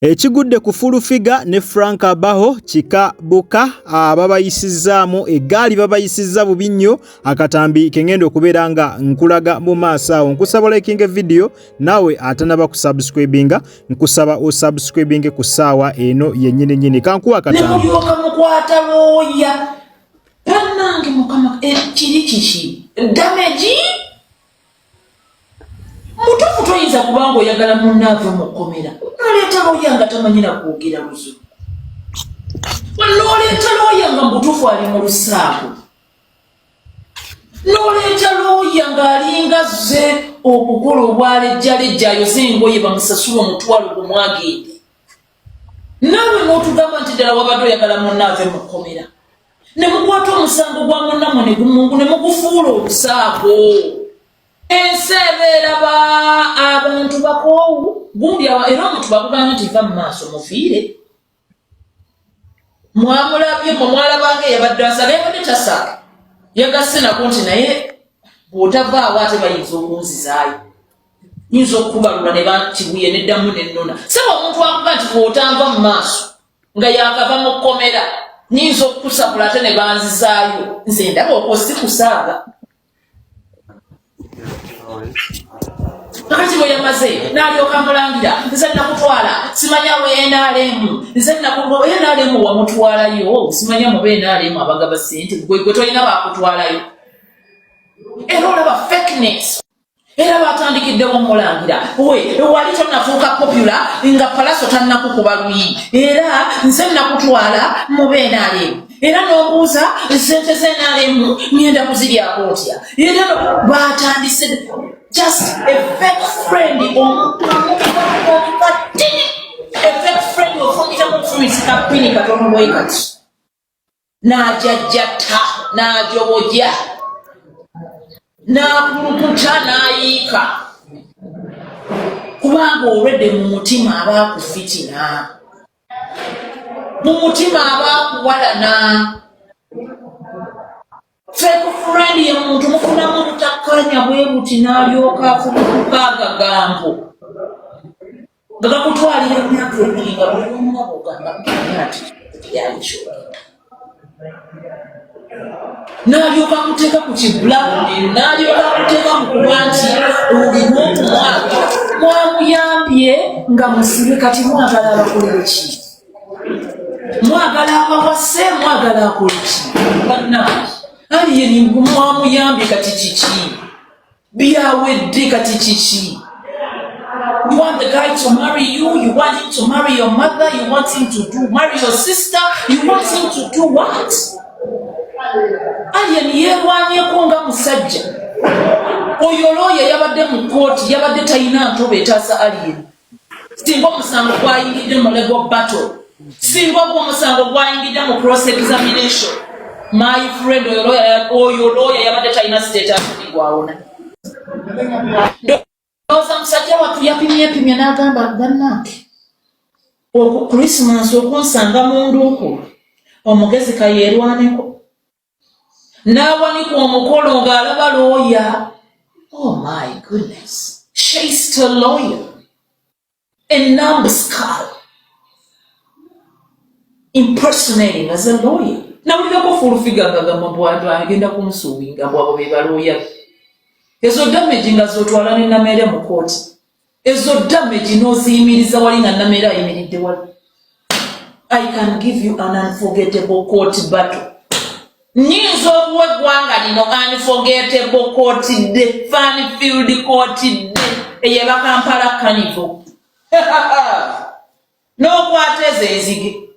Ekigudde ku Fulufiga ne Frank Abaho kikabuka babayisizaamu eggaali babayisizza bubi nnyo akatambi kengenda okubeera nga nkulaga mu maaso awo. Nkusaba likinga video nawe atanaba kusubscribinga nkusaba osubscribinge ku ssaawa eno yennyini nnyini kankuwa akatambi nemulyoka mukwata looya bannange mukama ekiri kiki damage mutufu toyinza kubanga oyagala munnaava mukomera noleeta looya nga tamanyira kwogera luzo noleeta looya nga mutufu ali mu lusaako noleeta looya ng'alinga zze okukola obwalejjalejja ayoze engoye bamusasula omutwalo gumwagende naawe n'otugamba nti ddala wabadde oyagala munnaave mukomera ne mukwata omusango gwa munnammwe ne gumungu ne mugufuula olusaako ensi ebeera abantu bakoowu gundi era omuntu bakugamba nti va mu maaso mufiire mwamulabye mwalabanga eyabadde asala yabadde tasala yagasse nako nti naye bw'otavaawo ate bayinza okunzizaayo yinza okubalula ne bakibuye neddamu nennona saba omuntu wakuga nti bw'otanva mu maaso nga yakava mu kkomera nyinza okukusabula ate ne banzizaayo nze ndaba okosi kusaaga kakati bwe yamaze n'alyoka mulangira nze nakutwala simanya bwenaalemu nze nakubwenaalemu wamutwalayo simanya mu beenaalemu abagaba ssente gwe tolina bakutwalayo era olaba fakeness era batandikiddewo mulangira wali tonafuuka popular nga palaso tannakukuba luyi era nze nakutwala mu beenaalemu era n'obuuza ssente z'enaalemu ngenda kuziryako otya era batandise just a fake friend a fake friend ofungiramu fruits kapini katono bwekati n'ajajjata n'ajoboja n'akulukuta n'ayiika kubanga olwedde mu mutima abaakufitina mu mutima abaakuwalana fake friend ye muntu mufunamu mutakkanya bwe buti n'alyoka afulukuka agagambo nga gakutwalira emyaka ebiri nga buli omu abogamba ati yakyo n'alyoka kuteeka ku kibulawundi n'alyoka kuteeka mu kuba nti olina okumwaga mwamuyambye nga musibe kati mwagala abakolere ki mwagala abawase mwagala akole ki bannange ali yeni mwamuyambye kati kiki byawedde kati kiki. You want the guy to marry you, you want him to marry your mother, you want him to marry your sister, you want him to do what? Alien yerwanyeko nga musajja oyo looya yabadde mu kooti yabadde talina ntobe etaasa alien singa omusango gwayingidde mu legal battle singa omusango gwayingidde mu cross examination my friend oyo looya yabadde talina state gwawona ndowooza musajja watu yapimyepimya n'agamba bannange Christmas okunsanga mu nduuku omugezi kayerwaneko n'awanika omukolo ng'alaba lawyer. Oh my goodness. She's still a lawyer. A numbskull. Impersonating as a lawyer. Nawulirako Fulufiga ng'agamba bw'atu agenda kumusuubinga bw'abo be balawyer. Ezo damage nga z'otwala ne Namere mu kooti. Ezo damage n'oziyimiriza wali nga Namere ayimiridde wali. I can give you an unforgettable court battle. Nyinza okuwa eggwanga lino unforgettable court de Funfield court de eyeba Kampala Carnival. N'okwata ezo enzige.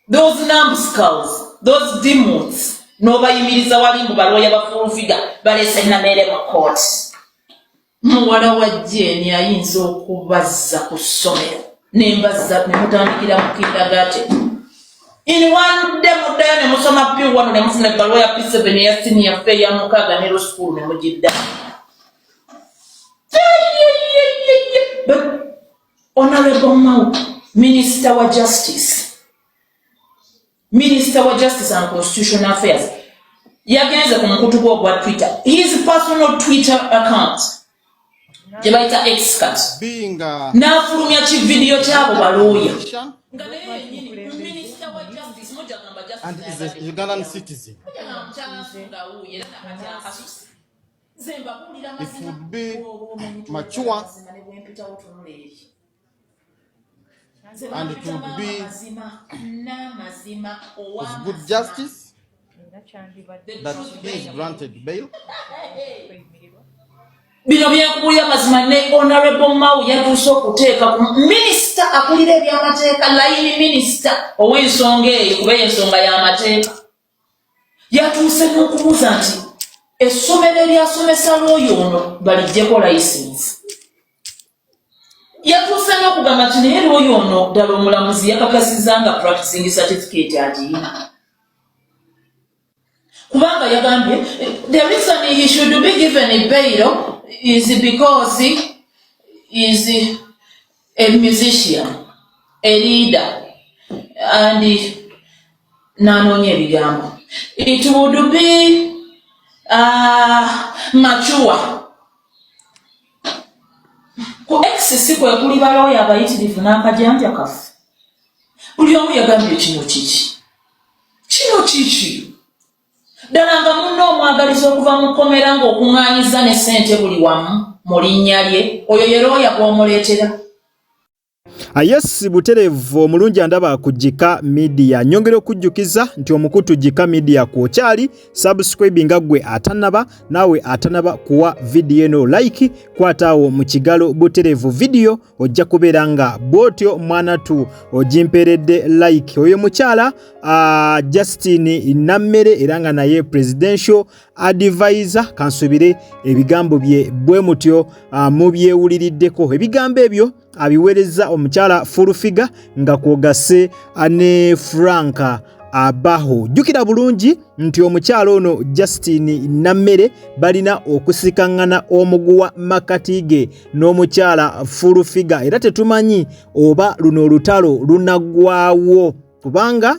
Those numbskulls, those demons, n'obayimiriza wali mu balooya ba Fulufiga baleese Namere mu court. Muwala wa Jane ayinza okubazza ku ssomero n'embazza ne mutandikira mu kindergarten. In one demo day, I must not be one of them from the Baloya P7 years in your fair Yamuka Nero school and Mujida. But Honorable Mount, Minister of Justice and Constitutional Affairs, Yaganza Kutubo about Twitter, his personal Twitter account. gye bayita excat n'afulumya kividiyo kyabo balooya nga naye yennyini minisita wa justice mujagamba justice Ugandan citizen. It would be mature and it would be of good justice that he is granted bail. Bino byakubuulira mazima ne Honorable Mau yatuuse okuteeka ku minisita akulira ebyamateeka layini minisita ow'ensonga eyo kuba ensonga y'amateeka yatuuse n'okubuuza nti essomero eryasomesa looyo ono balijjeko layisinsi. Yatuuse n'okugamba nti naye looyo ono ddala omulamuzi yakakasizza nga practicing certificate agiyina. Kubanga yagambye the reason he should be given a bail is because he is a musician, a leader, and nanonye ebigambo. It would be mature. Ku excess kwe kuli balooya abayitirivu n'akajanja kafu. Buli omu yagambye kino kiki. Kino kiki. Ddala nga munno omwagaliza okuva mu kkomera ng'okuŋŋaanyiza ne ssente buli wamu mu linnya lye oyo ye looya gw'omuleetera. Yes, buterevu omulungi andaba ku Jika Media. Nyongera okujjukiza nti omukutu Jika Media kwokyali subscribinga gwe atanaba nawe atanaba kuwa video eno like kwataawo mu kigalo buterevu video ojja kubeera nga bwotyo mwana tu ogimperedde like. Oyo mukyala Justin Nammere era nga naye presidential advisor kansubire ebigambo bye bwe mutyo mu byewuliriddeko. Ebigambo ebyo abiwereza omukyala Furufiga nga kwogase ne Franka Abaho. Jukira bulungi nti omukyala ono Justin Nammere balina okusikangana omuguwa makatige n'omukyala Furufiga era tetumanyi oba luno olutalo lunaggwaawo kubanga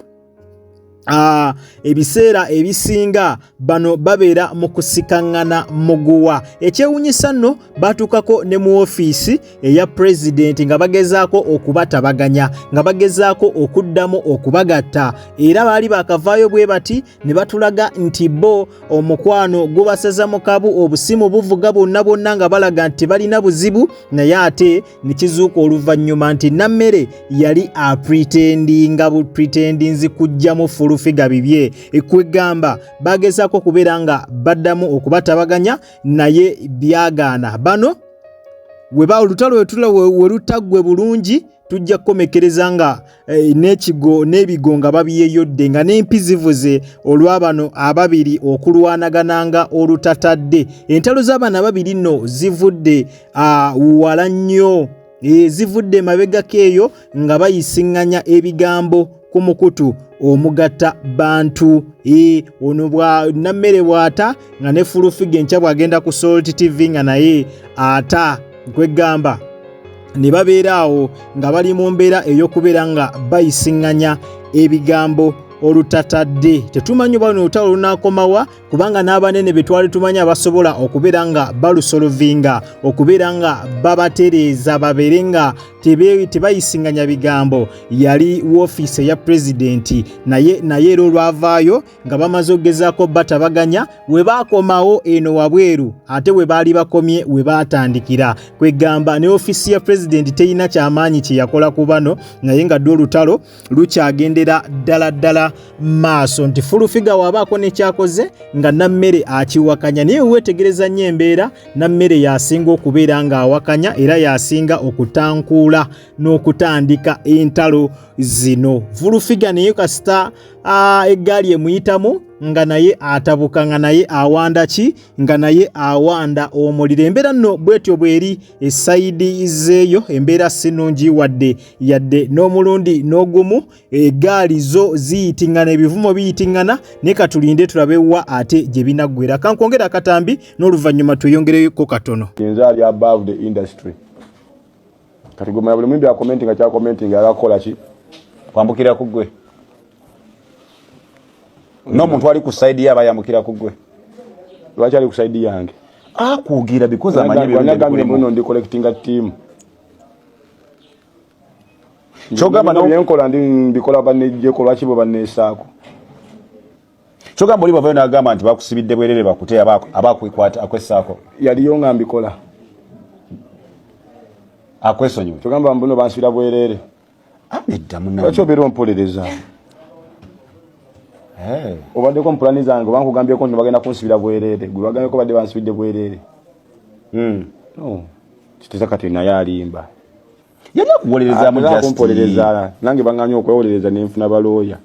ebiseera ebisinga bano babeera mu kusikangana muguwa. Ekyewunyisa nno batukako ne mu ofiisi eya president nga bagezaako okubatabaganya nga bagezaako okuddamu okubagatta era baali bakavaayo bwe bati ne batulaga nti bo omukwano gubasaza mu kabu obusimu buvuga bonna bonna nga balaga nti balina buzibu naye ate ne kizuuka oluvannyuma nti Nammere yali pretendinzi kujja mu Furufiga bibye ekwegamba bagezaako kubeera nga baddamu okubatabaganya naye byagaana. Bano weba olutalo welutaggwe bulungi tujja kukomekereza nga n'ekigo n'ebigo nga babiyeyodde nga n'empi zivuze olw'abano ababiri okulwanagananga olutatadde. Entalo z'abaana ababiri nno zivudde wala nnyo zivudde mabegako eyo nga bayisiŋŋanya ebigambo ku mukutu omugatta bantu. Ono bwa Nammere bw'ata nga ne Furufiga enkya bw'agenda ku Salt TV nga naye ata kwegamba ne babeera awo nga bali mu mbeera ey'okubeera nga bayisiŋŋanya ebigambo olutatadde. Tetumanyi bano olutalo lunaakomawa kubanga n'abanene be twali tumanyi abasobola okubeera nga balusolovinga okubeera nga babatereeza babeere nga tebayisiŋŋanya bigambo yali woofiisi eya pulezidenti naye era olwavaayo nga bamaze okugezaako batabaganya we baakomawo eno wabweru ate we baali bakomye we baatandikira. Kwegamba ne ofiisi ya pulezidenti terina kyamaanyi kye yakola ku bano naye nga dde olutalo lukyagendera ddala maaso nti Furufiga waabaako nekyakoze nga Nammere akiwakanya naye weetegereza nnyo embeera Nammere yasinga okubeera nga awakanya era yasinga okutankuula n'okutandika entalo zino. Furufiga naye kasita eggaali emuyitamu nga naye atabuka nga naye awanda ki nga naye awanda omuliro. Embeera nno bwetyo bweri esayidi zeeyo embeera sinungi wadde yadde n'omulundi n'ogumu eggaali zo ziyitingana ebivumo biyitiŋŋana ne katulinde tulabewa ate gye binaggwera. Kankwongera akatambi n'oluvannyuma tweyongereko katono. Inzali above the industry. Katigoma buli mwimbi commenting acha commenting alakola ki kwambukira kugwe. No muntu ali kusaidia abayamukira kugwe. Lwaki ali kusaidia yange. Akugira because amanye bino ndi collecting a team. Chogamba no yenkola ndi mbikola banejje ko lwachibo banesako. Chogamba oli bavayo nagamba nti bakusibidde bwerere bakute abakwikwata akwesako. Yali yonga mbikola. Akwesonyo. Chogamba mbuno bansira bwerere. Amedda munna. Lwacho bero mpolereza. Obadde ko mpulani zange bankugambye ko bagenda kunsibira bwerere. Gwe bagambye ko badde bansibidde bwerere. No. Kitiza kati na yalimba. Yali akuwolereza mu justice. Kumpolereza nange banganya okwewolereza n'enfuna balooya.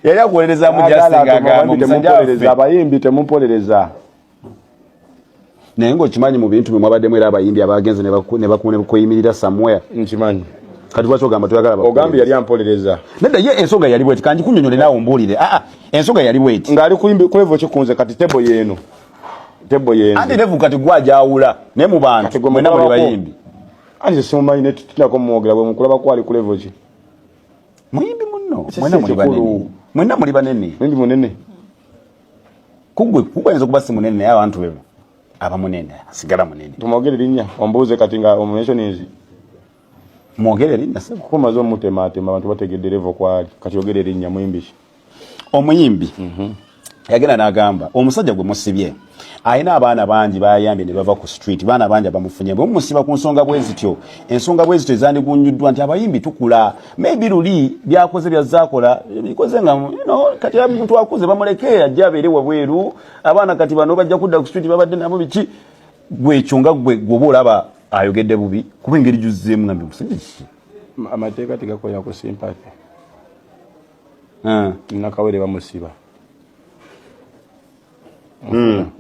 Yali akuwolereza mu justice ngagamba omusajja abayimbi temumpolereza. Naye ng'okimanyi mu bintu bimwe abaddemu era abayimbi abagenze ne bakuyimirira somewhere. Nkimanyi. Kati lwaki ogamba toyagala bakole? Ogambi yali ampolereza. Nedda ye ensonga yali bweti kanji kunnyonnyole naawe ombuulire. Ensonga yali bweti. Ng'ali kuyimbi kwevo kikunze kati tebo yeeno. Tebo yeeno. Ate nevu kati gwajawula ne mu bantu mwena muli bayimbi. Ate simumanyi ne tutinako mwogera bwe mukulaba ko ali kulevo ki. Muyimbi munno. Mwena muli banene. Mwena muli banene. Ndi munene. Kugwenza okuba si munene naye abantu bebo. Aba munene asigala munene. Tumwogere linnya ombuuze kati nga omumensionizi. Mwogere linnya se kumaze omutemaatema abantu bategedde levo kwali kati yogere linnya muyimbi. Omuyimbi. Yagenda n'agamba omusajja gwe musibye ayina abaana bangi bayambye ne bava ku street baana bangi abamufunye bwe musiba ku nsonga bwezityo ensonga bwezityo ezandigunyuddwa nti abayimbi tukula maybe luli byakoze byazaakola bikoze nga kati omuntu akuze bamuleke ajja abeere wabweru abaana kati bano bajja kudda ku street babadde nabo biki gwekyo nga gwe gwoba olaba ayogedde bubi kuba engeri gyuzzeemu nga mbikusinzi amateeka tegakolera ku sympathy nakawere bamusiba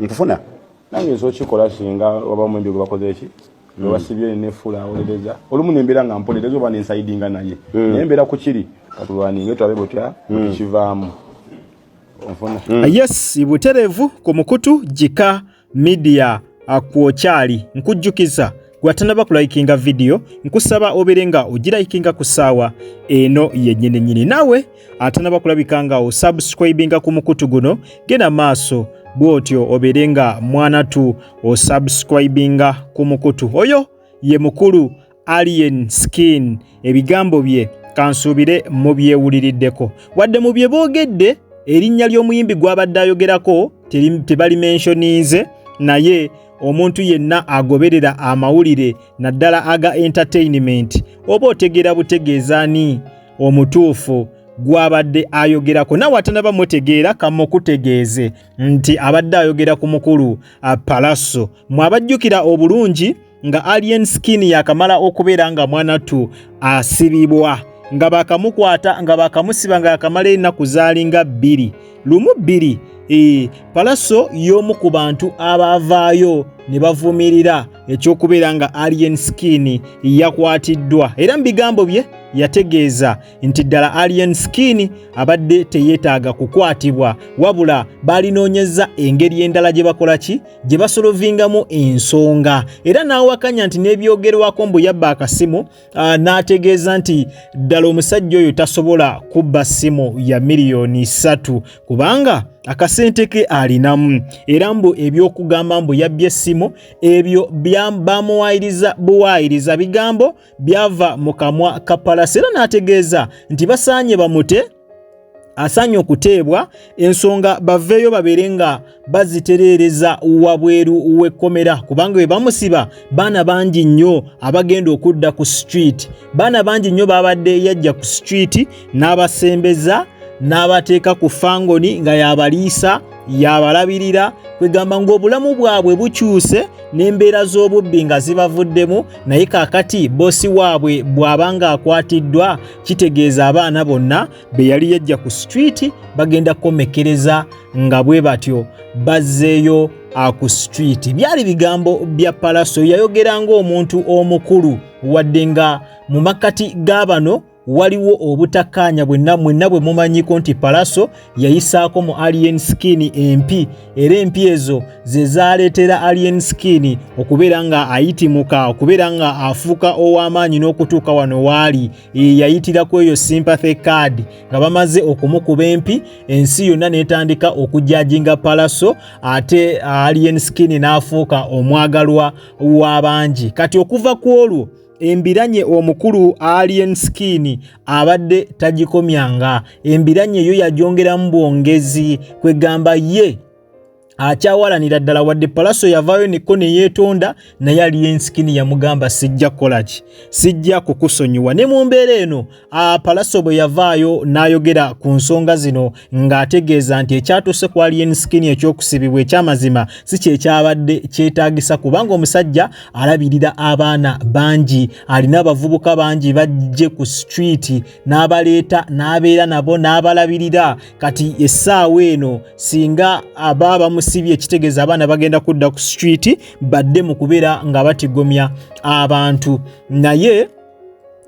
nkufuna nange nso kikola singa waba mwembi gwe bakoze eki basibye nefula olereza olumu nembeera nga mpolereza oba nensaidinga naye nembeera ku kiri katulwaninge twabe butya kivaamu onfuna yes buterevu ku mukutu Jika Media akwokyali nkujjukiza gwatanaba kulaikinga video nkusaba oberenga ogiraikinga ku ssaawa eno yennyini nawe atanaba kulabikanga o subscribinga ku mukutu guno genda maaso bwotyo oberenga mwana tu o subscribinga ku mukutu oyo ye mukulu Alien Skin ebigambo bye kansuubire mu byewuliriddeko wadde mu bye boogedde erinnya ly'omuyimbi gwabadde ayogerako tebali menshonize naye omuntu yenna agoberera amawulire naddala aga entertainment oba otegera butegeezaani omutuufu gwabadde ayogerako nawe atanaba mutegeera kamukutegeeze nti abadde ayogera ku mukulu Palaso mwabajjukira obulungi nga Alien Skin yakamala okubeera nga mwana tu asibibwa nga bakamukwata nga bakamusiba nga yakamala ennaku zaalinga 2 Palaso y'omu ku bantu abavaayo ne bavumirira ekyokubeera nga Alien Skin yakwatiddwa era mu bigambo bye yategeeza nti ddala Alien Skin abadde teyeetaaga kukwatibwa wabula balinoonyeza engeri endala gye bakola ki gye basolovingamu ensonga era n'awakanya nti n'ebyogerwako mbu yabba akasimu n'ategeeza nti ddala omusajja oyo tasobola kubba ssimu ya miliyoni 3 kubanga akasente ke alinamu era mbu ebyokugamba mbu yabbye essimu ebyo bamuwaayiriza buwaayiriza bigambo byava mu kamwa ka Palaso era n'ategeeza nti basaanye bamute asaanye okuteebwa ensonga baveeyo babeere nga bazitereereza wabweru w'ekkomera kubanga bwe bamusiba baana bangi nnyo abagenda okudda ku street baana bangi nnyo babadde yajja ku street n'abasembeza n'abateeka ku fangoni nga yabaliisa yabalabirira kwegamba ng'obulamu bwabwe bukyuse n'embeera z'obubbi nga zibavuddemu naye kaakati bosi waabwe bw'abanga akwatiddwa kitegeeza abaana bonna be yali yajja ku street bagenda kukomekereza nga bwe batyo bazzeeyo ku street byali bigambo bya Palaso yayogera ng'omuntu omukulu wadde nga mu makati g'abano waliwo obutakkaanya bwenna bwe mumanyiko nti Pallaso yayisaako mu Alien Skin MP era MP ezo ze zaaleetera Alien Skin okubeera nga ayitimuka okubeera nga afuuka ow'amaanyi n'okutuuka wano waali yayitirako eyo sympathy card nga bamaze okumukuba MP ensi yonna n'etandika okujajinga Pallaso ate Alien Skin n'afuuka omwagalwa w'abangi kati okuva ku olwo embiranye omukulu Alien Skin abadde tagikomyanga embiranye eyo yagyongeramu bwongezi kwegamba ye akyawalanira ddala wadde Pallaso yavaayo nekko ne yeetonda naye Alien Skin yamugamba sijja kukolaki sijja kukusonyiwa ne mu mbeera eno Pallaso bwe yavaayo n'ayogera ku nsonga zino ng'ategeeza nti ekyatuuse ku Alien Skin ekyokusibibwa ekyamazima si kyekyabadde kyetaagisa kubanga omusajja alabirira abaana bangi alina abavubuka bangi bajje ku street n'abaleeta n'abeera nabo n'abalabirira kati essaawa eno singa ababa musibye ekitegeeza abaana bagenda kudda ku street badde mu kubeera nga batigomya abantu naye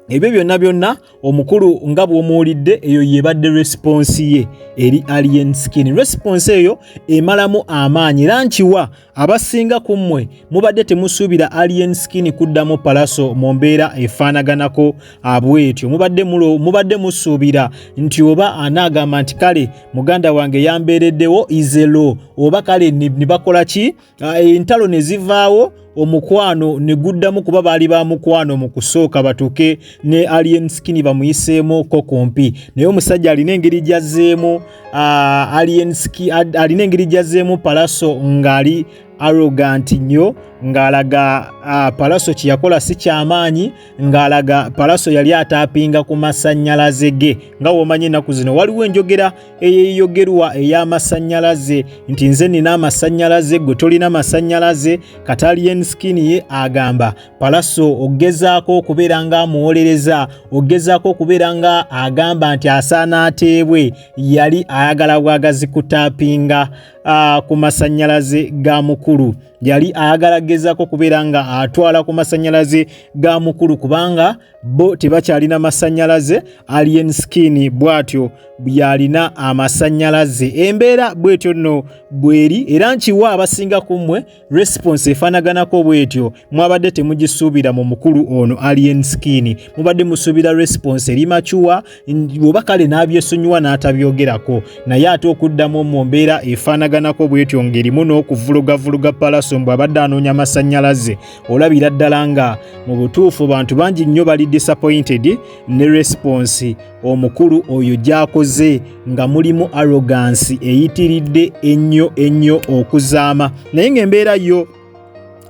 ebyo byonna omukulu nga bw'omuwulidde eyo yebadde response ye eri Alien Skin response eyo emalamu amaanyi era nkiwa abasinga ku mmwe mubadde temusuubira Alien Skin kuddamu Pallaso mu mbeera efaanaganako bw'etyo mubadde musuubira nti oba anaagamba nti kale muganda wange yambeereddewo izelo oba kale ne bakola ki entalo ne zivaawo omukwano ne guddamu kuba baali ba mukwano mu kusooka batuuke ne Alien Skin bamuyiseemu ko kumpi naye omusajja alina engeri gyazzeemu Alien Skin alina engeri gyazzeemu Pallaso ng'ali arrogant nnyo ng'alaga Pallaso kye yakola si kyamaanyi ng'alaga Pallaso yali ataapinga ku masannyalaze ge nga w'omanyi ennaku zino waliwo enjogera eyeeyogerwa ey'amasannyalaze nti nze nina amasannyalaze gwe tolina masannyalaze kati Alien Skin ye agamba Pallaso ogezaako okubeera nga amuwolereza ogezaako okubeera nga agamba nti asaana ateebwe yali ayagala bwagazi kutaapinga ku masannyalaze ga mukulu yali ayagala gezaako kubeera nga atwala ku masannyalaze ga mukulu kubanga bo tebakyalina masannyalaze Alien Skin bw'atyo byalina amasannyalaze embeera bw'etyo nno bweri era nkiwa abasinga ku mmwe response efaanaganako bw'etyo mwabadde temugisuubira mu mukulu ono Alien Skin mubadde musuubira response eri macuwa oba kale n'abyesonyiwa n'atabyogerako naye ate okuddamu mu mbeera efaanaganako bw'etyo ng'erimu n'okuvulugavuluga Pallaso bw'abadde anoonya amasannyalaze olabira ddala nga mu butuufu bantu bangi nnyo bali disappointed ne response omukulu oyo gy'akoze nga mulimu arrogance eyitiridde ennyo okuzaama naye ng'embeera yo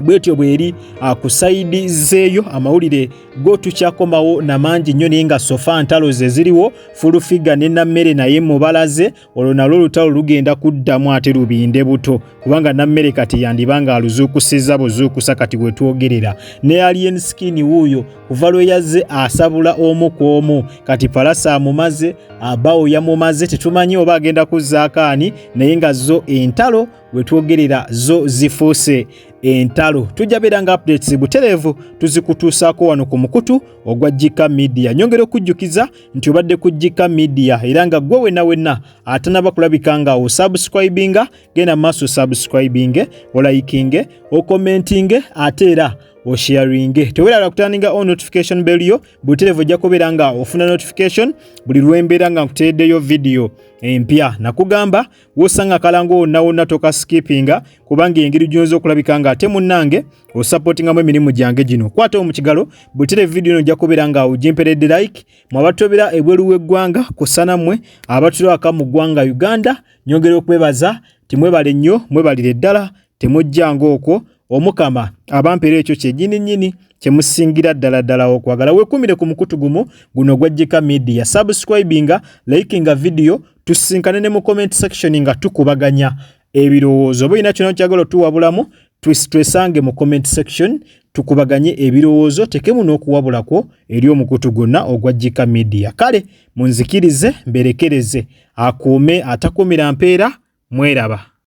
bwetyo bweri ku sayidi zeeyo amawulire go tukyakomawo namangi nnyo naye nga sofa ntalo ze ziriwo fulufiga ne nammere naye mubalaze olwo nalwo olutalo lugenda kuddamu ate lubinde buto kubanga nammere kati yandibanga aluzuukusiza buzuukusa kati bwe twogerera ne Alien Skin wuuyo kuva lwe yazze asabula omu ku omu kati Pallaso amumaze abawo yamumaze tetumanyi oba agenda kuzzaako ani naye nga zo entalo bwe twogerera zo zifuuse entalo tujja beera nga updates butereevu tuzikutuusaako wano ku mukutu ogwa Jika Media nyongera okujjukiza nti obadde ku Jika Media era nga gwe wenna atanaba kulabika nga osubscribinga genda maaso subscribinge olaikinge okomentinge ate era osharinge tewera kutaninga on notification bell yo butereevu ojja kubeera nga ofuna notification buli lwembeera nga nkuteeddeyo video empya nakugamba wosanga kalango wonna toka skippinga kubanga engeri gyonzo okulabika nga ate munnange osupportingamu emirimu gyange gino kwata omukigalo butereevu video eno ojja kubeera nga ogimperedde like mwabatobera ebweru w'eggwanga kusana mmwe abatulwaka mu ggwanga Uganda nyongera okwebaza timwebale nnyo mwebalire ddala temujjanga okwo omukama abampeera ekyo kyennyini kyemusingira ddala okwagala weekumire ku mukutu guno gwa Jika Media subscribinga likinga video tusinkane ne mu comment section nga tukubaganya ebirowoozo boyina kyonna kyagala tuwabulamu twesange mu comment section tukubaganye ebirowoozo tekemu n'okuwabulako eri omukutu gwonna ogwa Jika Media kale munzikirize mberekereze akuume atakumira mpeera mweraba